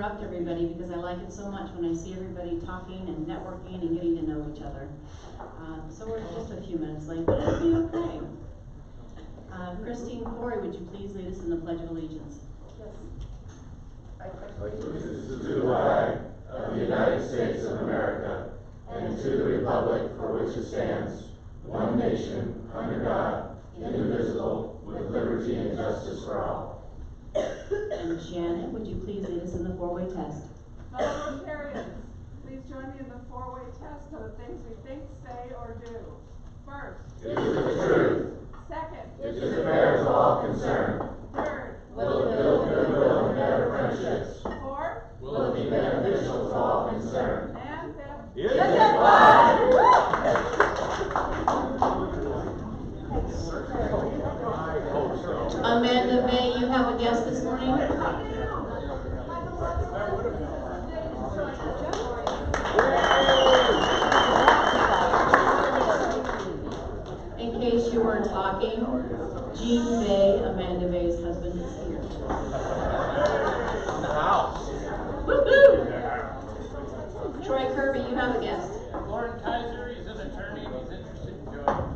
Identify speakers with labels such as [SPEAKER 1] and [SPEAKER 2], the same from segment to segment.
[SPEAKER 1] interrupt everybody because I like it so much when I see everybody talking and networking and getting to know each other. So we're just a few minutes late, but it'll be okay. Christine Corey, would you please lead us in the Pledge of Allegiance?
[SPEAKER 2] Yes.
[SPEAKER 3] Allegiance to the flag of the United States of America and to the republic for which it stands, one nation, under God, indivisible, with liberty and justice for all.
[SPEAKER 1] And Shannon, would you please lead us in the four-way test?
[SPEAKER 2] Fellow Rotarians, please join me in the four-way test of the things we think, say, or do. First,
[SPEAKER 3] Is it the truth?
[SPEAKER 2] second,
[SPEAKER 3] Is it fair to all concerned?
[SPEAKER 2] third,
[SPEAKER 3] Will it build goodwill and better friendships?
[SPEAKER 2] fourth,
[SPEAKER 3] Will it be beneficial to all concerned?
[SPEAKER 2] and fifth.
[SPEAKER 3] Is it fun?
[SPEAKER 1] Amanda May, you have a guest this morning? In case you weren't talking, Jean Bay, Amanda Bay's husband, is here. Woohoo! Troy Kirby, you have a guest.
[SPEAKER 4] Lauren Kaiser, he's an attorney, he's interested in joining.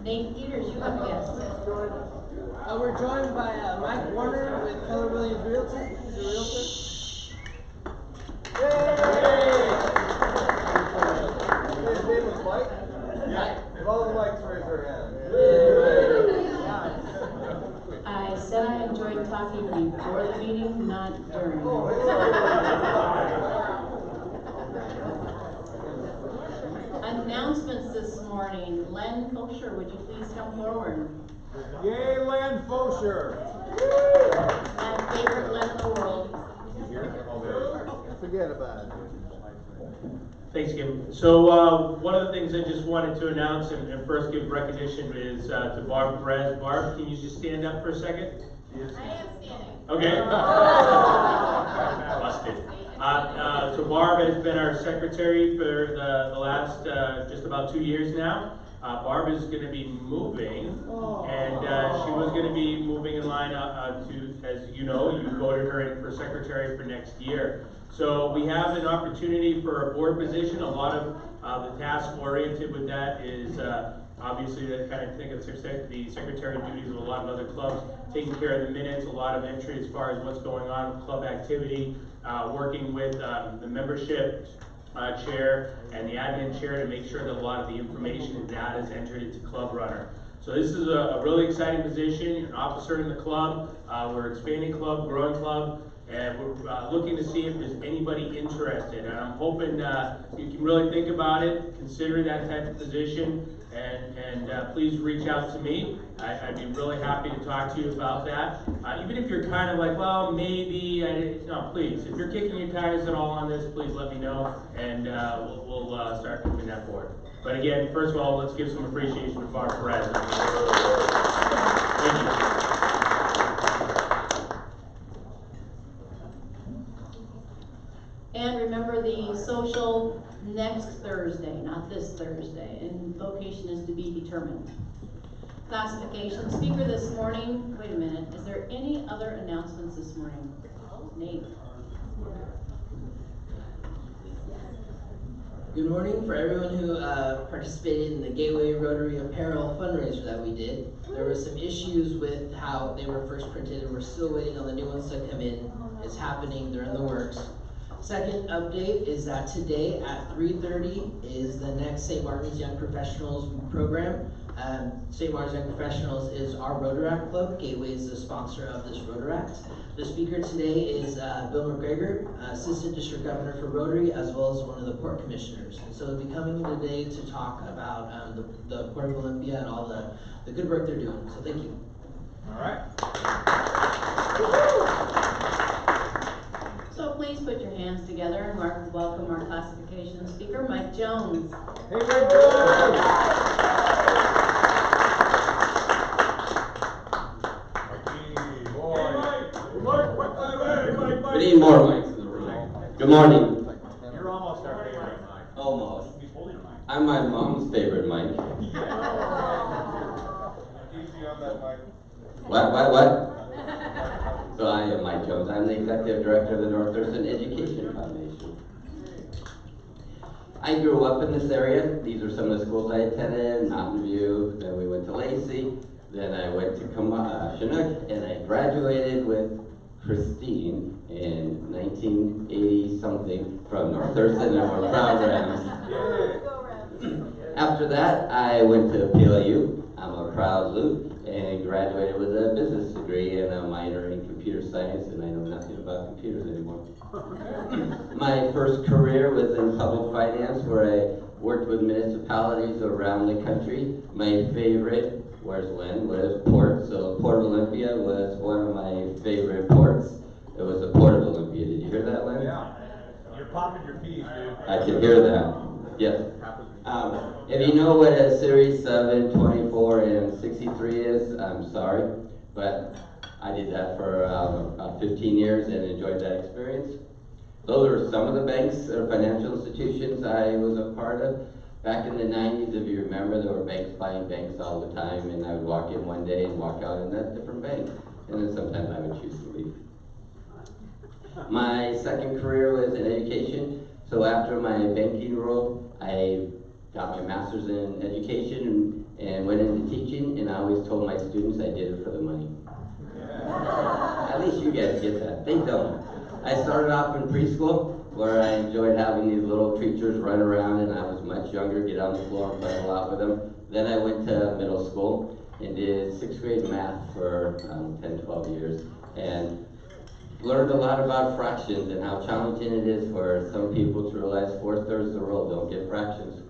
[SPEAKER 1] Nate Peters, you have a guest.
[SPEAKER 5] We're joined by Mike Warner with Keller Williams Realty. He's a realtor.
[SPEAKER 6] His name was Mike?
[SPEAKER 4] Yeah.
[SPEAKER 6] If all the Mikes raise their hand.
[SPEAKER 1] I said I enjoyed talking before the meeting, not during. Announcements this morning. Len Fosher, would you please come forward?
[SPEAKER 6] Yay, Len Fosher!
[SPEAKER 1] My favorite Len in the world.
[SPEAKER 6] Forget about it.
[SPEAKER 4] Thanks, Kim. So one of the things I just wanted to announce and first give recognition is to Barb Perez. Barb, can you just stand up for a second?
[SPEAKER 2] I am standing.
[SPEAKER 4] Okay. Busted. So Barb has been our secretary for the last just about 2 years now. Barb is going to be moving, and she was going to be moving in line to, as you know, you voted her in for secretary for next year. So we have an opportunity for a board position. A lot of the task oriented with that is obviously that kind of think of the secretary duties of a lot of other clubs, taking care of the minutes, a lot of entry as far as what's going on with club activity, working with the membership chair and the admin chair to make sure that a lot of the information and data is entered into Club Runner. So this is a really exciting position. You're an officer in the club. We're expanding club, growing club, and we're looking to see if there's anybody interested. And I'm hoping you can really think about it, consider that type of position, and please reach out to me. I'd be really happy to talk to you about that. Even if you're kind of like, well, maybe, no, please. If you're kicking your tires at all on this, please let me know, and we'll start moving that forward. But again, first of all, let's give some appreciation to Barb Perez. Thank you.
[SPEAKER 1] And remember the social next Thursday, not this Thursday, and location is to be determined. Classification speaker this morning. Wait a minute, is there any other announcements this morning? Nate.
[SPEAKER 5] Good morning for everyone who participated in the Gateway Rotary Apparel fundraiser that we did. There were some issues with how they were first printed, and we're still waiting on the new ones to come in. It's happening, they're in the works. Second update is that today at 3:30 is the next St. Martin's Young Professionals program. St. Martin's Young Professionals is our Rotaract Club. Gateway is the sponsor of this Rotaract. The speaker today is Bill McGregor, Assistant District Governor for Rotary, as well as one of the Port Commissioners. And so they'll be coming today to talk about the Port of Olympia and all the good work they're doing. So thank you.
[SPEAKER 6] All right.
[SPEAKER 1] So please put your hands together and welcome our classification speaker, Mike Jones.
[SPEAKER 6] Hey, Mike Jones!
[SPEAKER 7] We need more mics in the room. Good morning.
[SPEAKER 6] You're almost our favorite, Mike.
[SPEAKER 7] Almost.
[SPEAKER 6] He's holding a mic.
[SPEAKER 7] I'm my mom's favorite mic.
[SPEAKER 6] Easy on that mic.
[SPEAKER 7] What? So I am Mike Jones. I'm the Executive Director of the North Thurston Education Foundation. I grew up in this area. These are some of the schools I attended, Mountain View, then we went to Lacey, then I went to Chinook, and I graduated with Christine in 1980 something from North Thurston, and we're proud Rams. After that, I went to PLU. I'm a proud Luke, and graduated with a business degree and a minor in computer science, and I know nothing about computers anymore. My first career was in public finance, where I worked with municipalities around the country. My favorite, where's Lynn, was Port. So Port of Olympia was one of my favorite ports. It was the Port of Olympia. Did you hear that, Lynn?
[SPEAKER 6] Yeah. You're popping your peas, dude.
[SPEAKER 7] I can hear that. Yes. If you know what a Series 7, 24, and 63 is, I'm sorry, but I did that for about 15 years and enjoyed that experience. Those are some of the banks or financial institutions I was a part of. Back in the 90s, if you remember, there were banks buying banks all the time, and I would walk in one day and walk out in a different bank, and then sometimes I would choose to leave. My second career was in education, so after my banking role, I got my master's in education and went into teaching, and I always told my students I did it for the money. At least you guys get that. They don't. I started off in preschool, where I enjoyed having these little creatures run around, and I was much younger, get on the floor and play a lot with them. Then I went to middle school and did 6th grade math for 10, 12 years, and learned a lot about fractions and how challenging it is for some people to realize 4/3 of the world don't get fractions.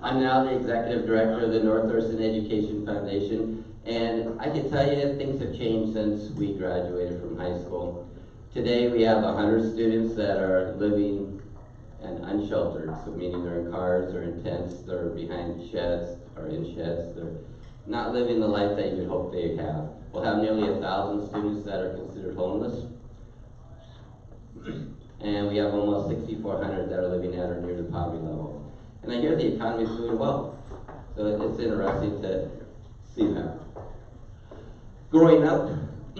[SPEAKER 7] I'm now the Executive Director of the North Thurston Education Foundation, and I can tell you things have changed since we graduated from high school. Today we have 100 students that are living and unsheltered, so meaning they're in cars or in tents, they're behind sheds or in sheds, they're not living the life that you would hope they have. We'll have nearly 1,000 students that are considered homeless. And we have almost 6,400 that are living at or near the poverty level. And I hear the economy is doing well. So it's interesting to see that. Growing up,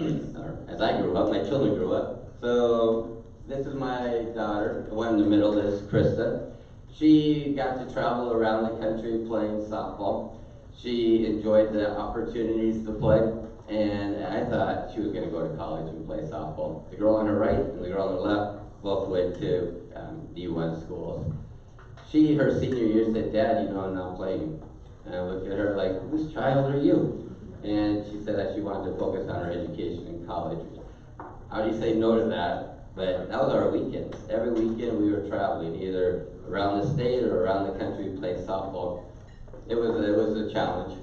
[SPEAKER 7] or as I grew up, my children grew up. So this is my daughter, the one in the middle is Krista. She got to travel around the country playing softball. She enjoyed the opportunities to play, and I thought she was going to go to college and play softball. The girl on her right and the girl on her left both went to D1 schools. She, her senior year, said, "Dad, you know I'm not playing." And I looked at her like, "Whose child are you?" And she said that she wanted to focus on her education in college. How do you say no to that? But that was our weekends. Every weekend we were traveling, either around the state or around the country to play softball. It was a challenge.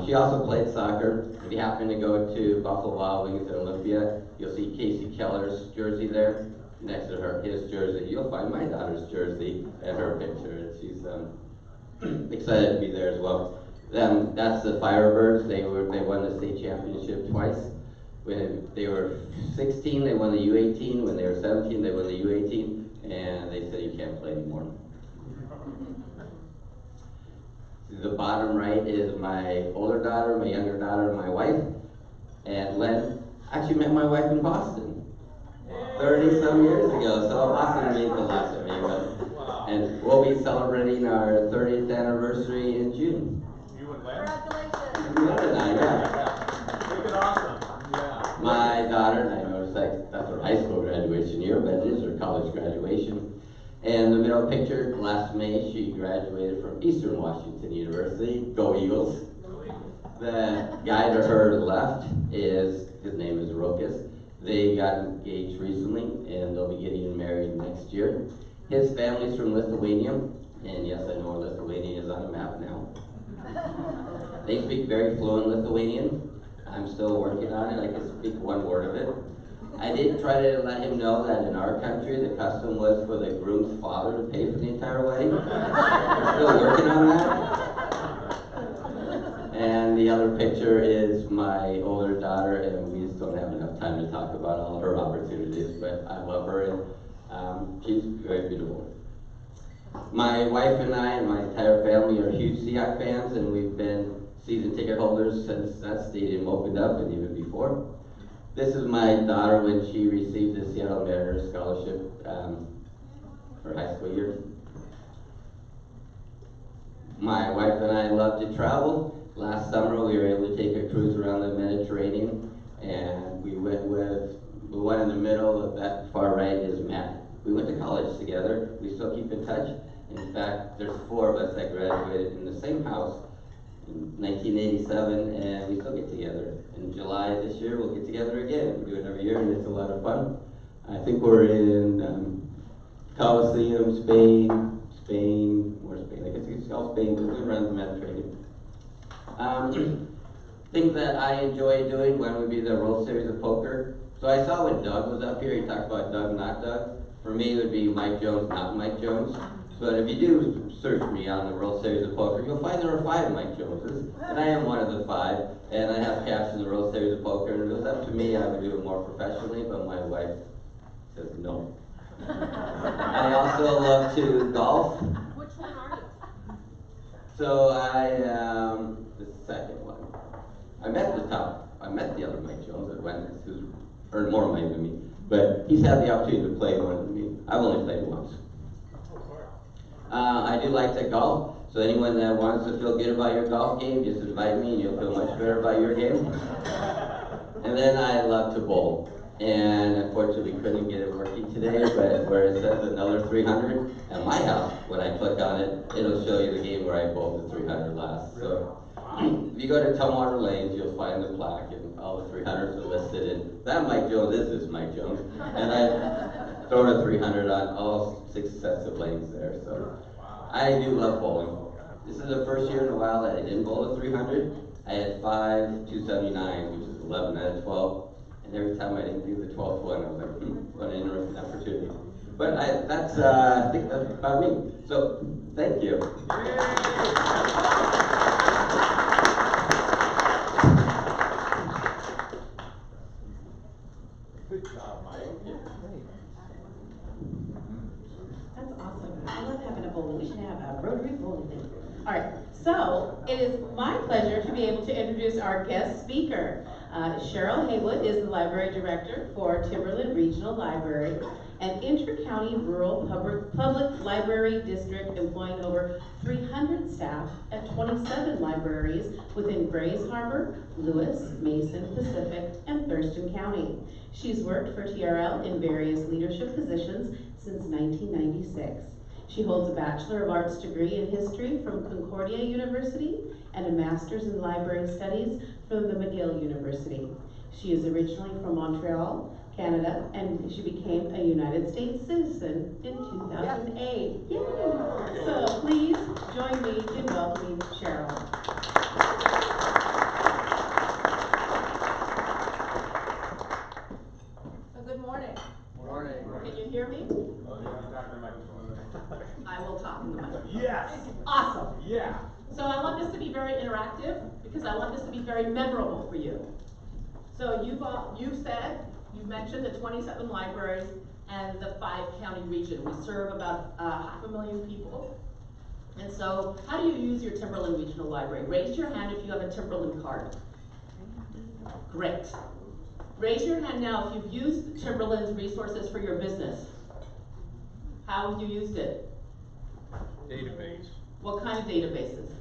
[SPEAKER 7] She also played soccer. If you happen to go to Buffalo Wild Wings in Olympia, you'll see Casey Keller's jersey there. Next to his jersey, you'll find my daughter's jersey and her picture. She's excited to be there as well. That's the Firebirds. They won the state championship twice. When they were 16, they won the U18. When they were 17, they won the U18. And they said you can't play anymore. The bottom right is my older daughter, my younger daughter, and my wife. And Len actually met my wife in Boston 30-some years ago, so Boston means a lot to me. And we'll be celebrating our 30th anniversary in June.
[SPEAKER 6] You and Len?
[SPEAKER 2] Congratulations.
[SPEAKER 6] Yeah. Make it awesome. Yeah.
[SPEAKER 7] My daughter, and I noticed that's her high school graduation year, but it is her college graduation. And the middle picture, last May, she graduated from Eastern Washington University. Go Eagles. The guy to her left his name is Rokas. They got engaged recently, and they'll be getting married next year. His family's from Lithuania, and yes, I know where Lithuania is on the map now. They speak very fluent Lithuanian. I'm still working on it. I can speak one word of it. I did try to let him know that in our country, the custom was for the groom's father to pay for the entire wedding. We're still working on that. And the other picture is my older daughter, and we just don't have enough time to talk about all her opportunities, but I love her, and she's very beautiful. My wife and I and my entire family are huge Seahawks fans, and we've been season ticket holders since that stadium opened up and even before. This is my daughter when she received the Seattle Mariners scholarship for high school year. My wife and I love to travel. Last summer we were able to take a cruise around the Mediterranean, and we went with the one in the middle of that far right is Matt. We went to college together. We still keep in touch. In fact, there's 4 of us that graduated in the same house in 1987, and we still get together. In July this year, we'll get together again. We do it every year, and it's a lot of fun. I think we're in Colosseum, Spain, where's Spain? I guess it's called Spain, but we're around the Mediterranean. Things that I enjoy doing, one would be the World Series of Poker. So I saw when Doug was up here, he talked about Doug, not Doug. For me, it would be Mike Jones, not Mike Jones. But if you do search me on the World Series of Poker, you'll find there are 5 Mike Joneses, and I am one of the 5. And I have cash in the World Series of Poker, and if it was up to me, I would do it more professionally, but my wife says no. I also love to golf.
[SPEAKER 2] Which one are you?
[SPEAKER 7] So I am the second one. I met the other Mike Jones that went, who's earned more money than me, but he's had the opportunity to play more than me. I've only played once. I do like to golf, so anyone that wants to feel good about your golf game, just invite me and you'll feel much better about your game. And then I love to bowl. And unfortunately couldn't get it working today, but where it says another 300, at my house, when I click on it, it'll show you the game where I bowled the 300 last. So if you go to Tumwater Lanes, you'll find the plaque and all the 300s are listed, and that Mike Jones is this Mike Jones. And I've thrown a 300 on all 6 sets of lanes there, so I do love bowling. This is the first year in a while that I didn't bowl a 300. I had 5 279s, which is 11 out of 12. And every time I didn't do the 12th one, I was like, what an interesting opportunity. But I think that's about me. So, thank you.
[SPEAKER 6] Good job, Mike.
[SPEAKER 1] That's awesome. I love having a bowling. We should have a Rotary bowling league. All right, so it is my pleasure to be able to introduce our guest speaker. Cheryl Haywood is the Library Director for Timberland Regional Library, an inter-county rural public library district employing over 300 staff at 27 libraries within Grays Harbor, Lewis, Mason, Pacific, and Thurston County. She's worked for TRL in various leadership positions since 1996. She holds a Bachelor of Arts degree in history from Concordia University and a Master's in Library Studies from the McGill University. She is originally from Montreal, Canada, and she became a United States citizen in 2008. Yay! So please join me in welcoming Cheryl.
[SPEAKER 2] Good morning.
[SPEAKER 6] Morning.
[SPEAKER 1] Can you hear me? I will talk in the mic.
[SPEAKER 6] Yes.
[SPEAKER 1] Awesome.
[SPEAKER 6] Yeah.
[SPEAKER 1] So I want this to be very interactive because I want this to be very memorable for you. So you've mentioned the 27 libraries and the 5-county region. We serve about 500,000 people. And so how do you use your Timberland Regional Library? Raise your hand if you have a Timberland card. Great. Raise your hand now if you've used Timberland's resources for your business. How have you used it?
[SPEAKER 6] Database.
[SPEAKER 1] What kind of databases?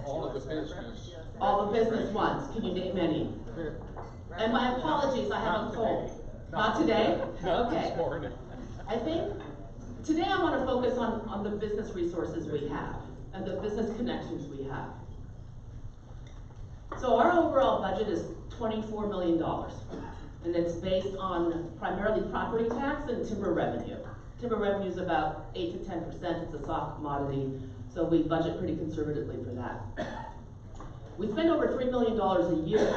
[SPEAKER 6] All of the business.
[SPEAKER 1] All the business ones. Can you name any? And my apologies, I have a cold. Not today?
[SPEAKER 6] Not
[SPEAKER 1] Okay.
[SPEAKER 6] this morning.
[SPEAKER 1] I think today I want to focus on the business resources we have and the business connections we have. So our overall budget is $24 million, and it's based on primarily property tax and timber revenue. Timber revenue is about 8 to 10%. It's a soft commodity, so we budget pretty conservatively for that. We spend over $3 million a year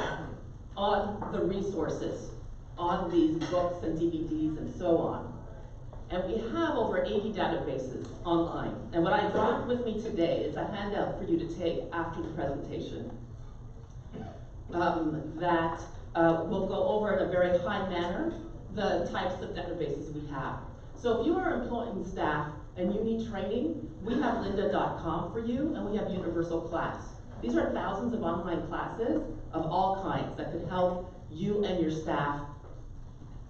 [SPEAKER 1] on the resources, on these books and DVDs and so on. And we have over 80 databases online. And what I brought with me today is a handout for you to take after the presentation that will go over in a very high manner the types of databases we have. So if you are employing staff and you need training, we have lynda.com for you, and we have Universal Class.
[SPEAKER 8] These are thousands of online classes of all kinds that could help you and your staff,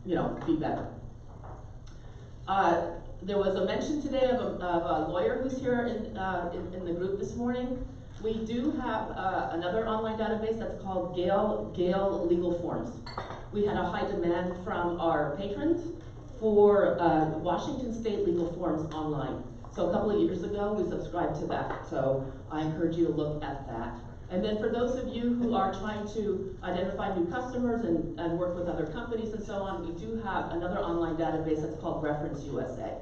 [SPEAKER 8] be better. There was a mention today of a lawyer who's here in the group this morning. We do have another online database that's called Gale Legal Forms. We had a high demand from our patrons for Washington State Legal Forms online. So a couple of years ago, we subscribed to that. So I encourage you to look at that. And then for those of you who are trying to identify new customers and work with other companies and so on, we do have another online database that's called Reference USA.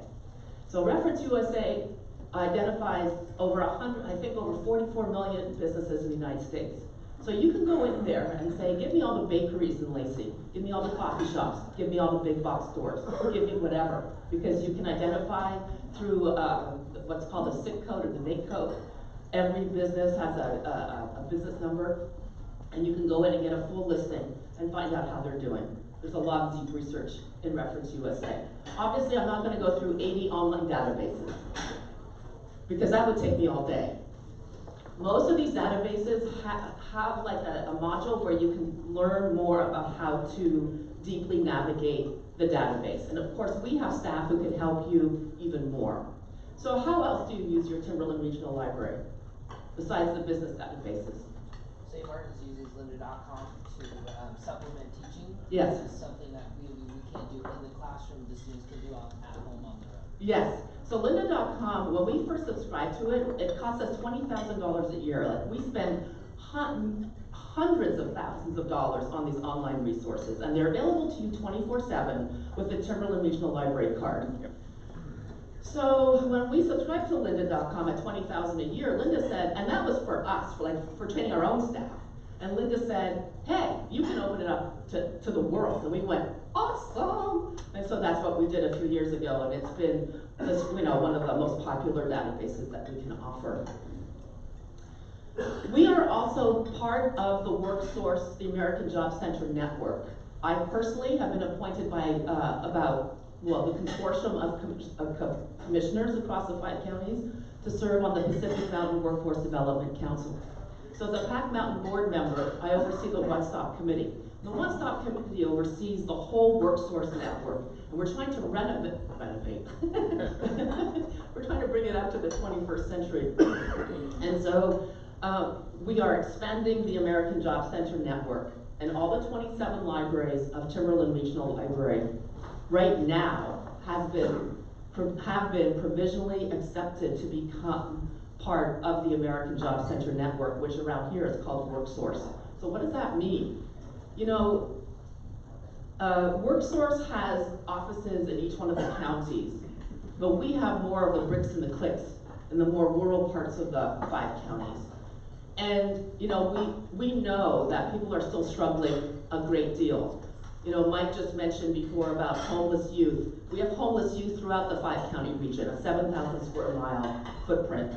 [SPEAKER 8] So Reference USA identifies over 44 million businesses in the United States. So you can go in there and say, give me all the bakeries in Lacey, give me all the coffee shops, give me all the big box stores, give me whatever, because you can identify through what's called a SIC code or the NAIC code. Every business has a business number, and you can go in and get a full listing and find out how they're doing. There's a lot of deep research in Reference USA. Obviously, I'm not going to go through 80 online databases, because that would take me all day. Most of these databases have like a module where you can learn more about how to deeply navigate the database. And of course, we have staff who can help you even more. So how else do you use your Timberland Regional Library, besides the business databases?
[SPEAKER 5] St. Martin's uses lynda.com to supplement teaching.
[SPEAKER 8] Yes.
[SPEAKER 5] This is something that we can't do in the classroom, the students can do at home on their own.
[SPEAKER 8] Yes. So lynda.com, when we first subscribed to it, it cost us $20,000 a year. Like, we spend hundreds of thousands of dollars on these online resources, and they're available to you 24/7 with the Timberland Regional Library card. Yep. So when we subscribed to lynda.com at $20,000 a year, Linda said, and that was for us, for training our own staff. And Linda said, hey, you can open it up to the world. And we went, awesome! And so that's what we did a few years ago, and it's been this, one of the most popular databases that we can offer. We are also part of the WorkSource, the American Job Center Network. I personally have been appointed by the consortium of commissioners across the 5 counties to serve on the Pacific Mountain Workforce Development Council. So as a Pac Mountain board member, I oversee the One Stop Committee. The One Stop Committee oversees the whole WorkSource network, and we're trying to renovate. We're trying to bring it up to the 21st century. And so we are expanding the American Job Center network, and all the 27 libraries of Timberland Regional Library right now have been provisionally accepted to become part of the American Job Center network, which around here is called WorkSource. So what does that mean? WorkSource has offices in each one of the counties, but we have more of the bricks and the clicks in the more rural parts of the 5 counties. And we know that people are still struggling a great deal. Mike just mentioned before about homeless youth. We have homeless youth throughout the 5-county region, a 7,000 square mile footprint.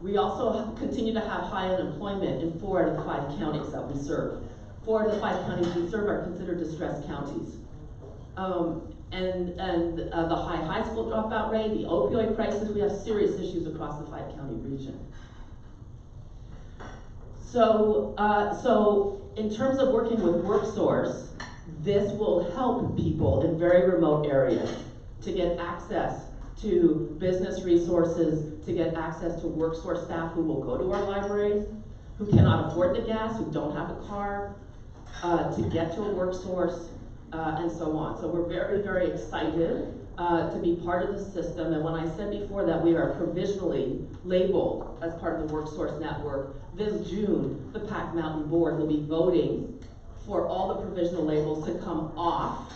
[SPEAKER 8] We also continue to have high unemployment in 4 out of the 5 counties that we serve. 4 of the 5 counties we serve are considered distressed counties. And the high school dropout rate, the opioid crisis, we have serious issues across the 5-county region. So in terms of working with WorkSource, this will help people in very remote areas to get access to business resources, to get access to WorkSource staff who will go to our libraries, who cannot afford the gas, who don't have a car, to get to a WorkSource, and so on. So we're very, very excited to be part of the system. And when I said before that we are provisionally labeled as part of the WorkSource network, this June, the Pac Mountain Board will be voting for all the provisional labels to come off,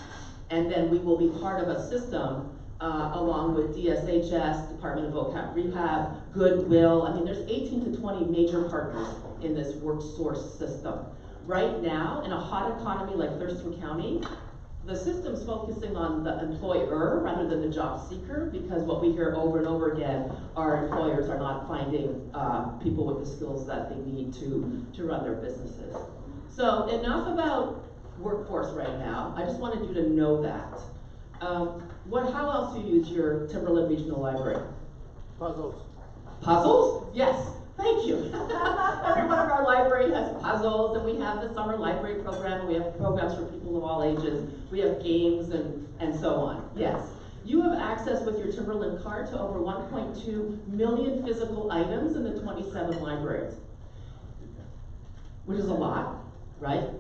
[SPEAKER 8] and then we will be part of a system along with DSHS, Department of OCAP Rehab, Goodwill. I mean, there's 18 to 20 major partners in this WorkSource system. Right now, in a hot economy like Thurston County, the system's focusing on the employer rather than the job seeker, because what we hear over and over again, our employers are not finding people with the skills that they need to run their businesses. So enough about workforce right now. I just wanted you to know that. How else do you use your Timberland Regional Library?
[SPEAKER 6] Puzzles.
[SPEAKER 8] Puzzles? Yes. Thank you. Every one of our library has puzzles, and we have the summer library program, and we have programs for people of all ages. We have games and so on. Yes. You have access with your Timberland card to over 1.2 million physical items in the 27 libraries, which is a lot, right?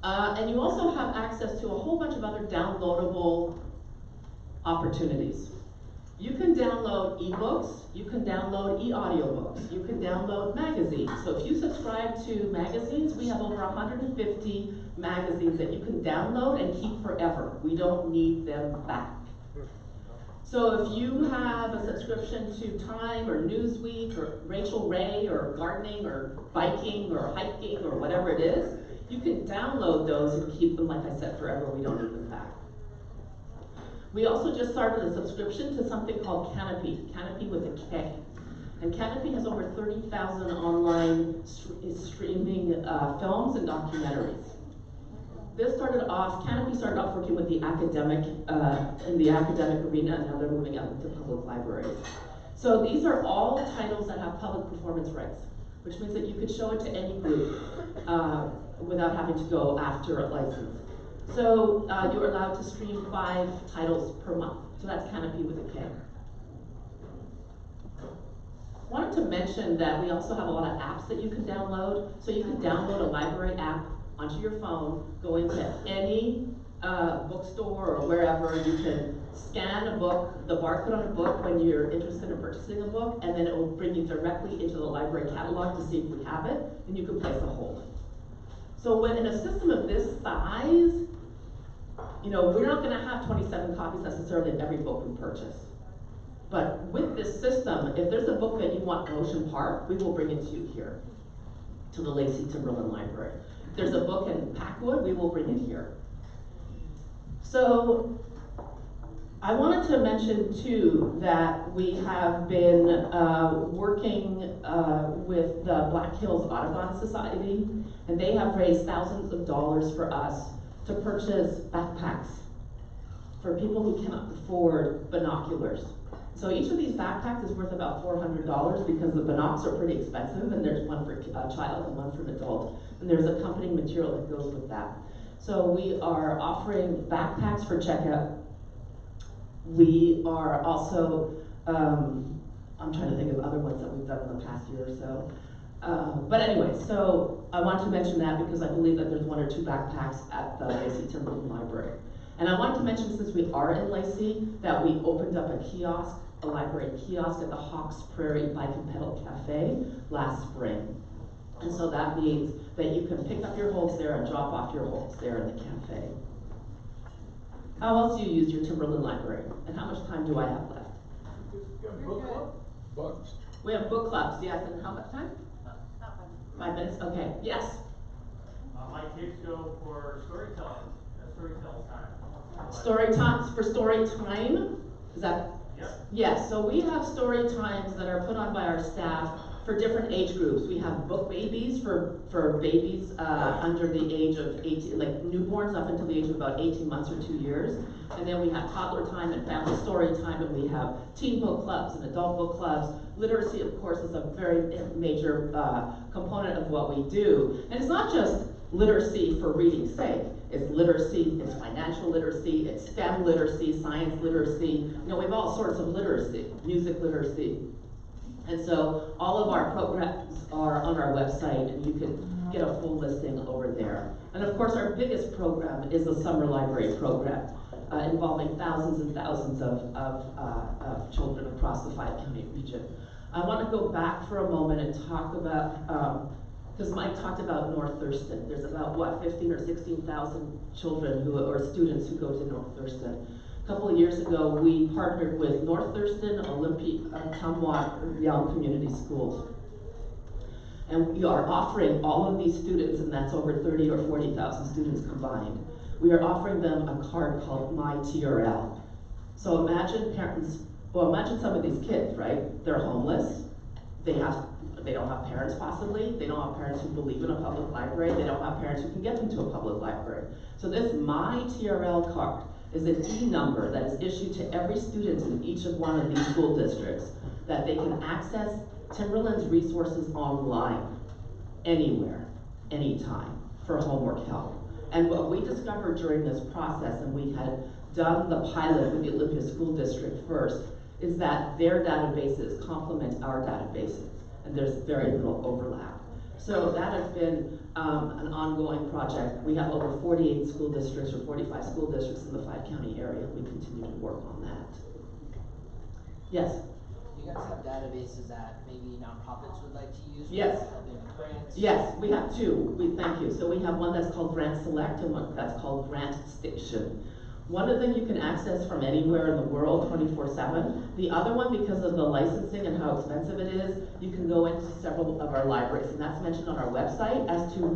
[SPEAKER 8] And you also have access to a whole bunch of other downloadable opportunities. You can download ebooks, you can download e-audiobooks, you can download magazines. So if you subscribe to magazines, we have over 150 magazines that you can download and keep forever. We don't need them back. So if you have a subscription to Time or Newsweek or Rachel Ray or gardening or biking or hiking or whatever it is, you can download those and keep them, like I said, forever. We don't need them back. We also just started a subscription to something called Canopy, Canopy with a K. And Canopy has over 30,000 online streaming films and documentaries. Canopy started off working with the academic, in the academic arena, and now they're moving out into public libraries. So these are all titles that have public performance rights, which means that you could show it to any group without having to go after a license. So you're allowed to stream 5 titles per month. So that's Canopy with a K. Wanted to mention that we also have a lot of apps that you can download. So you can download a library app onto your phone, go into any bookstore or wherever. You can scan a book, the barcode on a book when you're interested in purchasing a book, and then it will bring you directly into the library catalog to see if we have it, and you can place a hold. So when in a system of this size, you know, we're not gonna have 27 copies necessarily of every book we purchase. But with this system, if there's a book that you want in Ocean Park, we will bring it to you here, to the Lacey Timberland Library. If there's a book in Packwood, we will bring it here. So I wanted to mention too that we have been working with the Black Hills Audubon Society, and they have raised thousands of dollars for us to purchase backpacks for people who cannot afford binoculars. So each of these backpacks is worth about $400 because the binocs are pretty expensive, and there's one for a child and one for an adult, and there's accompanying material that goes with that. So we are offering backpacks for checkout. We are also, I'm trying to think of other ones that we've done in the past year or so. But anyway, so I want to mention that because I believe that there's 1 or 2 backpacks at the Lacey Timberland Library. And I wanted to mention, since we are in Lacey, that we opened up a kiosk, a library kiosk at the Hawks Prairie Bike and Pedal Cafe last spring. And so that means that you can pick up your holds there and drop off your holds there in the cafe. How else do you use your Timberland Library? And how much time do I have left?
[SPEAKER 6] Book club? Books.
[SPEAKER 8] We have book clubs, yes, and how much time? 5 minutes, okay, yes.
[SPEAKER 4] My kids go for storytelling time.
[SPEAKER 8] Story times, for story time, is that?
[SPEAKER 4] Yep.
[SPEAKER 8] Yes, so we have story times that are put on by our staff for different age groups. We have book babies for babies under the age of 18, like newborns up until the age of about 18 months or 2 years. And then we have toddler time and family story time, and we have teen book clubs and adult book clubs. Literacy, of course, is a very major component of what we do. And it's not just literacy for reading's sake. It's literacy, it's financial literacy, it's STEM literacy, science literacy. You know, we have all sorts of literacy, music literacy. And so all of our programs are on our website, and you can get a full listing over there. And of course, our biggest program is the Summer Library Program, involving thousands and thousands of children across the 5-county region. I want to go back for a moment and talk about, because Mike talked about North Thurston. There's about, what, 15 or 16,000 children or students who go to North Thurston. A couple of years ago, we partnered with North Thurston, Tumwater Young Community Schools. And we are offering all of these students, and that's over 30 or 40,000 students combined, we are offering them a card called MyTRL. So imagine parents, well, imagine some of these kids, right? They're homeless, they don't have parents possibly, they don't have parents who believe in a public library, they don't have parents who can get them to a public library. So this MyTRL card is an e-number that is issued to every student in each of one of these school districts that they can access Timberland's resources online, anywhere, anytime, for homework help. And what we discovered during this process, and we had done the pilot with the Olympia School District first, is that their databases complement our databases, and there's very little overlap. So that has been an ongoing project. We have over 48 school districts or 45 school districts in the 5-county area. We continue to work on that. Yes?
[SPEAKER 5] Do you guys have databases that maybe nonprofits would like to use?
[SPEAKER 8] Yes.
[SPEAKER 5] Maybe grants?
[SPEAKER 8] Yes, we have two. Thank you. So we have one that's called Grant Select and one that's called Grant Station. One of them you can access from anywhere in the world 24/7. The other one, because of the licensing and how expensive it is, you can go into several of our libraries, and that's mentioned on our website as to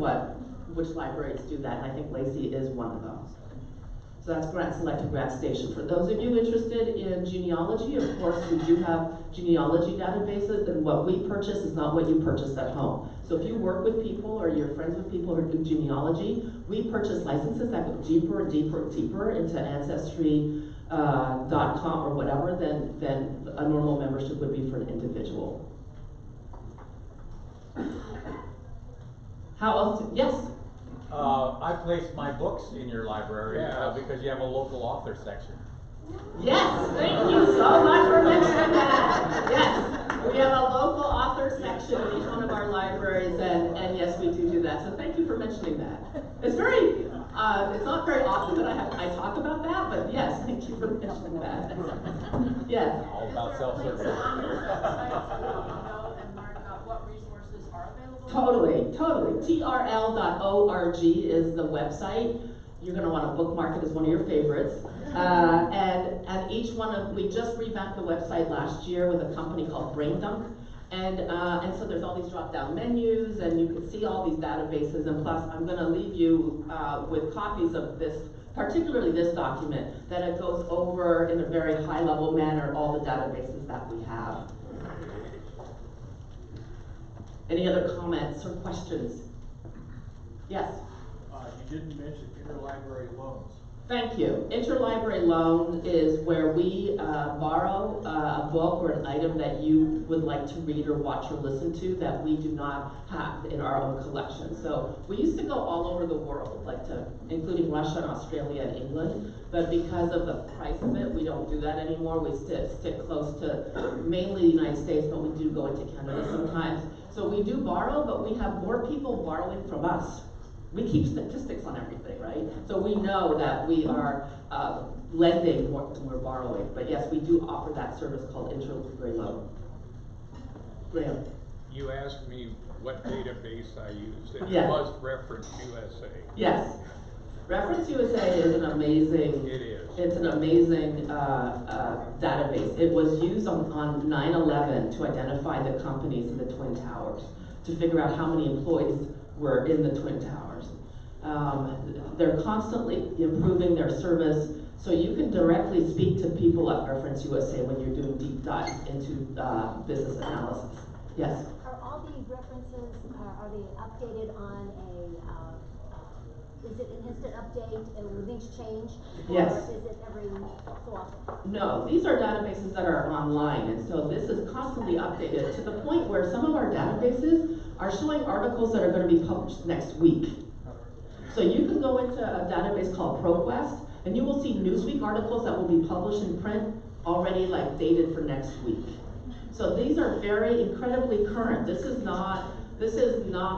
[SPEAKER 8] which libraries do that, and I think Lacey is one of those. So that's Grant Select and Grant Station. For those of you interested in genealogy, of course, we do have genealogy databases, and what we purchase is not what you purchase at home. So if you work with people or you're friends with people who do genealogy, we purchase licenses that go deeper and deeper and deeper into Ancestry.com or whatever than a normal membership would be for an individual. How else? Yes?
[SPEAKER 6] I placed my books in your library because you have a local author section.
[SPEAKER 8] Yes, thank you so much for mentioning that. Yes, we have a local author section in each one of our libraries, and yes, we do that. So thank you for mentioning that. It's not very often that I talk about that, but yes, thank you for mentioning that. Yes.
[SPEAKER 6] All about self-service.
[SPEAKER 2] On your website, so we can go and learn about what resources are available.
[SPEAKER 8] Totally. TRL.org is the website. You're going to want to bookmark it as one of your favorites. And each one we just revamped the website last year with a company called BrainDump. And so there's all these drop-down menus, and you can see all these databases. And plus, I'm going to leave you with copies of this, particularly this document, that it goes over in a very high-level manner all the databases that we have. Any other comments or questions? Yes?
[SPEAKER 6] You didn't mention interlibrary loans.
[SPEAKER 8] Thank you. Interlibrary loan is where we borrow a book or an item that you would like to read or watch or listen to that we do not have in our own collection. So we used to go all over the world, including Russia and Australia and England, but because of the price of it, we don't do that anymore. We stick close to mainly the United States, but we do go into Canada sometimes. So we do borrow, but we have more people borrowing from us. We keep statistics on everything, right? So we know that we are lending more than we're borrowing. But yes, we do offer that service called interlibrary loan. Graham.
[SPEAKER 9] You asked me what database I used, and
[SPEAKER 8] Yes.
[SPEAKER 9] it was Reference USA.
[SPEAKER 8] Yes. Reference USA is an amazing.
[SPEAKER 9] It is.
[SPEAKER 8] It's an amazing database. It was used on 9/11 to identify the companies in the Twin Towers, to figure out how many employees were in the Twin Towers. They're constantly improving their service, so you can directly speak to people at Reference USA when you're doing deep dives into business analysis. Yes?
[SPEAKER 10] Are all the references, are they updated on is it an instant update and will things change?
[SPEAKER 8] Yes.
[SPEAKER 10] Or is it every so often?
[SPEAKER 8] No, these are databases that are online, and so this is constantly updated to the point where some of our databases are showing articles that are going to be published next week. So you can go into a database called ProQuest, and you will see Newsweek articles that will be published in print already dated for next week. So these are very incredibly current. This is not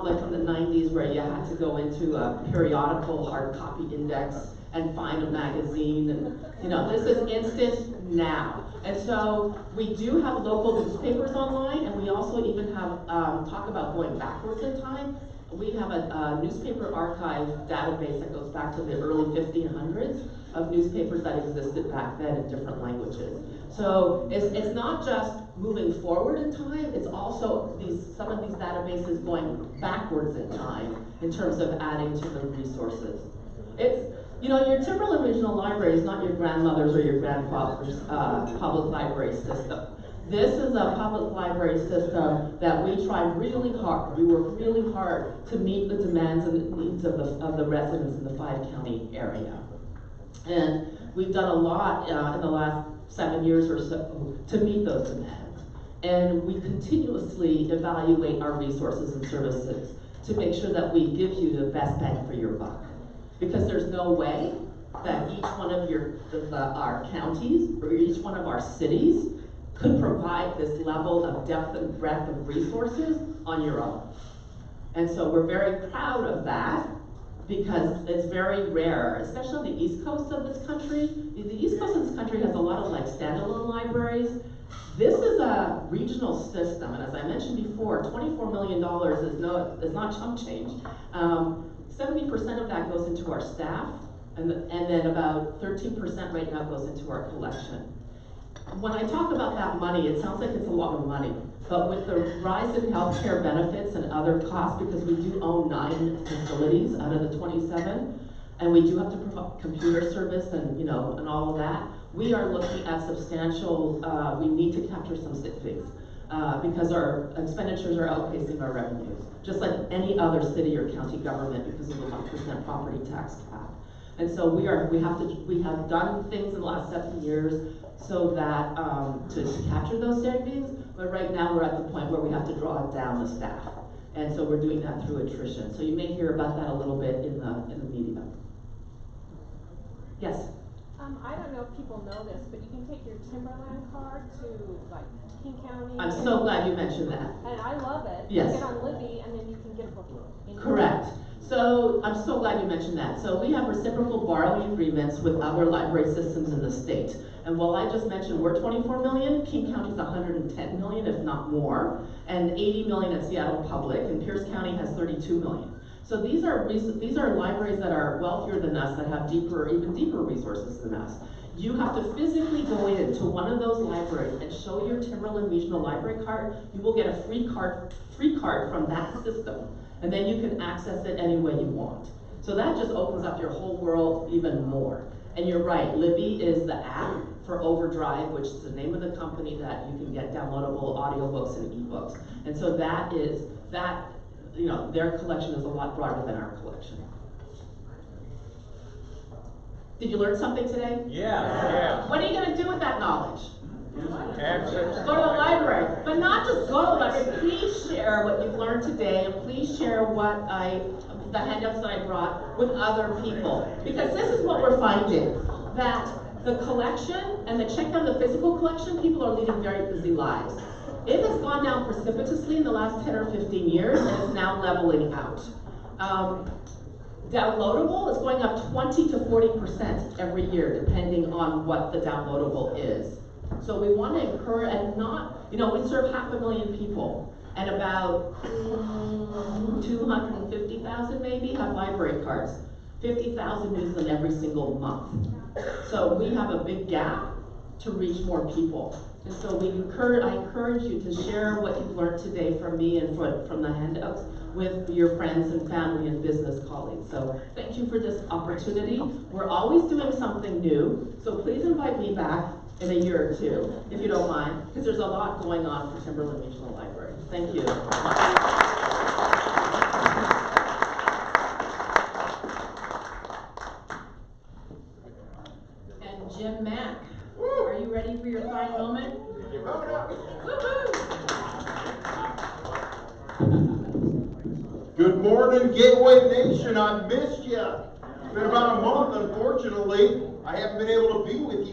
[SPEAKER 8] like from the 90s where you had to go into a periodical hard copy index and find a magazine, and this is instant now. And so we do have local newspapers online, and we also even have talk about going backwards in time. We have a newspaper archive database that goes back to the early 1500s of newspapers that existed back then in different languages. So it's not just moving forward in time, it's also some of these databases going backwards in time in terms of adding to the resources. Your Timberland Regional Library is not your grandmother's or your grandfather's public library system. This is a public library system that we tried really hard. We worked really hard to meet the demands and the needs of the residents in the 5-county area. And we've done a lot in the last 7 years or so to meet those demands. And we continuously evaluate our resources and services to make sure that we give you the best bang for your buck. Because there's no way that each one of our counties or each one of our cities could provide this level of depth and breadth of resources on your own. And so we're very proud of that because it's very rare, especially on the east coast of this country. The east coast of this country has a lot of like standalone libraries. This is a regional system, and as I mentioned before, $24 million is not chump change. 70% of that goes into our staff, and then about 13% right now goes into our collection. When I talk about that money, it sounds like it's a lot of money, but with the rise in healthcare benefits and other costs, because we do own 9 facilities out of the 27, and we do have to provide computer service and all of that, we are looking at substantial, we need to capture some savings because our expenditures are outpacing our revenues, just like any other city or county government because of the 1% property tax cap. And so we have done things in the last 7 years so that to capture those savings, but right now we're at the point where we have to draw down the staff. And so we're doing that through attrition. So you may hear about that a little bit in the media. Yes?
[SPEAKER 2] I don't know if people know this, but you can take your Timberland card to like King County.
[SPEAKER 8] I'm so glad you mentioned that.
[SPEAKER 2] And I love it.
[SPEAKER 8] Yes.
[SPEAKER 2] You get on Libby and then you can get a book.
[SPEAKER 8] Correct. So I'm so glad you mentioned that. So we have reciprocal borrowing agreements with other library systems in the state. And while I just mentioned we're 24 million, King County's 110 million, if not more, and 80 million at Seattle Public, and Pierce County has 32 million. So these are libraries that are wealthier than us, that have even deeper resources than us. You have to physically go into one of those libraries and show your Timberland Regional Library card. You will get a free card from that system, and then you can access it any way you want. So that just opens up your whole world even more. And you're right, Libby is the app for Overdrive, which is the name of the company that you can get downloadable audiobooks and ebooks. And so their collection is a lot broader than our collection. Did you learn something today?
[SPEAKER 9] Yeah.
[SPEAKER 8] What are you going to do with that knowledge?
[SPEAKER 9] Access.
[SPEAKER 8] Go to the library. But not just go to the library. Please share what you've learned today, and please share the handouts that I brought with other people. Because this is what we're finding, that the collection, and check out the physical collection, people are leading very busy lives. It has gone down precipitously in the last 10 or 15 years, and is now leveling out. Downloadable is going up 20 to 40% every year, depending on what the downloadable is. So we want to encourage, and we serve 500,000 people, and about 250,000 maybe have library cards. 50,000 use them every single month. So we have a big gap to reach more people. And so I encourage you to share what you've learned today from me and from the handouts with your friends and family and business colleagues. So thank you for this opportunity. We're always doing something new, so please invite me back in a year or two, if you don't mind, because there's a lot going on for Timberland Regional Library. Thank you.
[SPEAKER 1] And Jim Mack, are you ready for your fine moment?
[SPEAKER 3] Good morning, Gateway Nation. I've missed you. It's been about a month, unfortunately. I haven't been able to be with you.